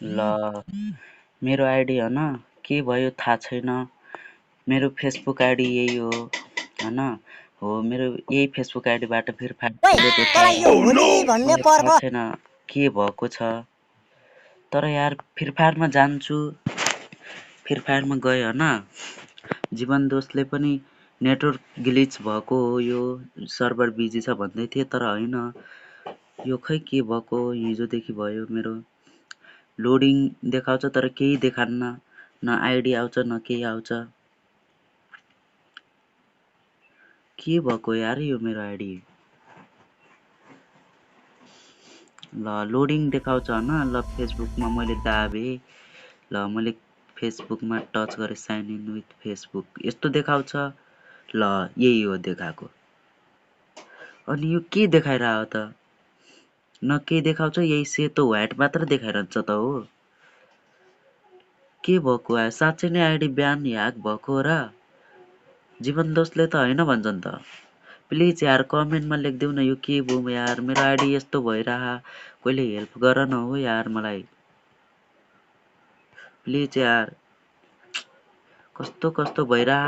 ल मेरो आइडी होइन के भयो थाहा छैन। मेरो फेसबुक आइडी यही हो होइन। हो मेरो यही फेसबुक आइडीबाट फिरफार गरेको छ। तँलाई यो होली भन्ने मलाई पर्व थाहा छैन के भएको छ। तर यार फिरफारमा जान्छु, फिरफारमा गएँ होइन। जीवन दोषले पनि नेटवर्क ग्लिच भएको हो, यो सर्भर बिजी छ भन्दै थिए तर होइन। यो खै के भएको हिजोदेखि भयो। मेरो लोडिङ देखाउँछ तर केही देखान्न, न आइडी आउँछ न केही आउँछ। के भएको यार यो मेरो आइडी। ल लोडिङ देखाउँछ होइन। ल फेसबुकमा मैले दाबेँ। ल मैले फेसबुकमा टच गरेँ, साइन इन विथ फेसबुक यस्तो देखाउँछ। ल यही हो देखाएको। अनि यो के देखाइरह त, न के देखाउँछ, यही सेतो व्हाइट मात्र देखाइरहन्छ त हो। के भएको यार, साँच्चै नै आइडी ब्यान ह्याक भएको हो र। जीवन दोषले त होइन भन्छन् त। प्लिज यार कमेन्टमा लेखिदेऊ न यो के भयो यार, मेरो आइडी यस्तो भइरह। कोहीले हेल्प गर न हो यार मलाई, प्लिज यार। कस्तो कस्तो भइरह।